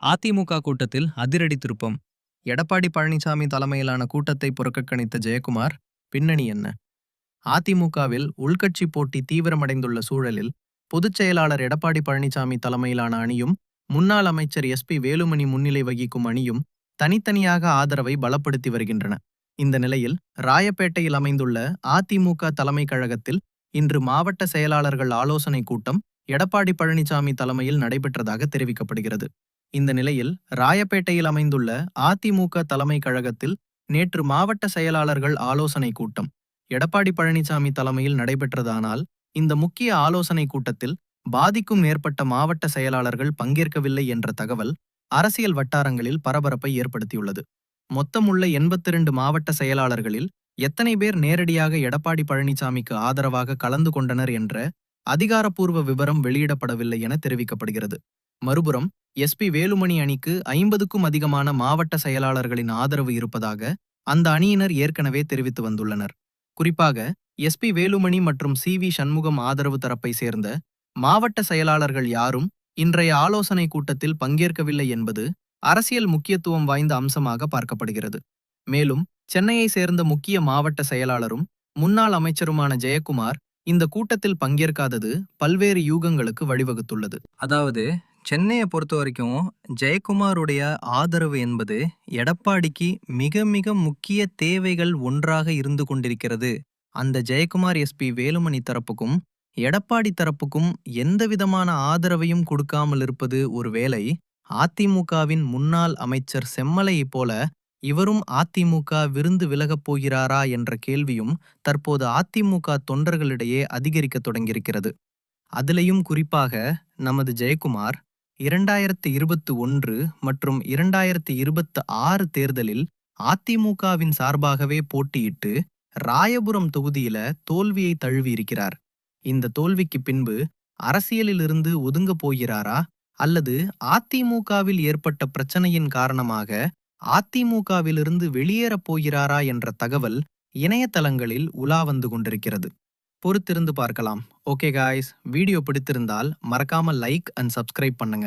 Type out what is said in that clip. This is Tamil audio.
அதிமுக கூட்டத்தில் அதிரடி திருப்பம். எடப்பாடி பழனிசாமி தலைமையிலான கூட்டத்தை புறக்கணித்த ஜெயக்குமார், பின்னணி என்ன? அதிமுகவில் உள்கட்சி போட்டி தீவிரமடைந்துள்ள சூழலில் பொதுச் செயலாளர் எடப்பாடி பழனிசாமி தலைமையிலான அணியும் முன்னாள் அமைச்சர் எஸ்.பி. வேலுமணி முன்னிலை வகிக்கும் அணியும் தனித்தனியாக ஆதரவை பலப்படுத்தி வருகின்றன. இந்த நிலையில் ராயப்பேட்டையில் அமைந்துள்ள அதிமுக தலைமை கழகத்தில் இன்று மாவட்ட செயலாளர்கள் ஆலோசனை கூட்டம் எடப்பாடி பழனிசாமி தலைமையில் நடைபெற்றதாக தெரிவிக்கப்படுகிறது. இந்த நிலையில் ராயப்பேட்டையில் அமைந்துள்ள அதிமுக தலைமை கழகத்தில் நேற்று மாவட்ட செயலாளர்கள் ஆலோசனை கூட்டம் எடப்பாடி பழனிசாமி தலைமையில் நடைபெற்றதானால் இந்த முக்கிய ஆலோசனை கூட்டத்தில் பாதிக்கும் மேற்பட்ட மாவட்ட செயலாளர்கள் பங்கேற்கவில்லை என்ற தகவல் அரசியல் வட்டாரங்களில் பரபரப்பை ஏற்படுத்தியுள்ளது. மொத்தமுள்ள 82 மாவட்ட செயலாளர்களில் எத்தனை பேர் நேரடியாக எடப்பாடி பழனிசாமிக்கு ஆதரவாக கலந்து கொண்டனர் என்ற அதிகாரப்பூர்வ விவரம் வெளியிடப்படவில்லை என தெரிவிக்கப்படுகிறது. மறுபுறம் எஸ்.பி. வேலுமணி அணிக்கு 50க்கும் அதிகமான மாவட்ட செயலாளர்களின் ஆதரவு இருப்பதாக அந்த அணியினர் ஏற்கனவே தெரிவித்து வந்துள்ளனர். குறிப்பாக எஸ்.பி. வேலுமணி மற்றும் சி.வி. சண்முகம் ஆதரவு தரப்பை சேர்ந்த மாவட்ட செயலாளர்கள் யாரும் இன்றைய ஆலோசனை கூட்டத்தில் பங்கேற்கவில்லை என்பது அரசியல் முக்கியத்துவம் வாய்ந்த அம்சமாக பார்க்கப்படுகிறது. மேலும் சென்னையை சேர்ந்த முக்கிய மாவட்ட செயலாளரும் முன்னாள் அமைச்சருமான ஜெயக்குமார் இந்த கூட்டத்தில் பங்கேற்காதது பல்வேறு யூகங்களுக்கு வழிவகுத்துள்ளது. அதாவது சென்னையை பொறுத்த வரைக்கும் ஜெயக்குமாருடைய ஆதரவு என்பது எடப்பாடிக்கு மிக மிக முக்கிய தேவைகள் ஒன்றாக இருந்து கொண்டிருக்கிறது. அந்த ஜெயக்குமார் எஸ்.பி. வேலுமணி தரப்புக்கும் எடப்பாடி தரப்புக்கும் எந்த விதமான ஆதரவையும் கொடுக்காமல் இருப்பது ஒருவேளை அதிமுகவின் முன்னாள் அமைச்சர் செம்மலையை போல இவரும் அதிமுக விருந்து விலகப் போகிறாரா என்ற கேள்வியும் தற்போது அதிமுக தொண்டர்களிடையே அதிகரிக்க தொடங்கியிருக்கிறது. அதிலையும் குறிப்பாக நமது ஜெயக்குமார் 2021 மற்றும் 2026 தேர்தலில் அதிமுகவின் சார்பாகவே போட்டியிட்டு ராயபுரம் தொகுதியில தோல்வியை தழுவியிருக்கிறார். இந்த தோல்விக்கு பின்பு அரசியலில் இருந்து ஒதுங்க போகிறாரா அல்லது அதிமுகவில் ஏற்பட்ட பிரச்சனையின் காரணமாக அதிமுகவிலிருந்து வெளியேறப் போகிறாரா என்ற தகவல் இணையதளங்களில் உலா வந்து கொண்டிருக்கிறது. பொறுத்திருந்து பார்க்கலாம். ஓகே காய்ஸ், வீடியோ பிடித்திருந்தால் மறக்காம லைக் அண்ட் சப்ஸ்கிரைப் பண்ணுங்க.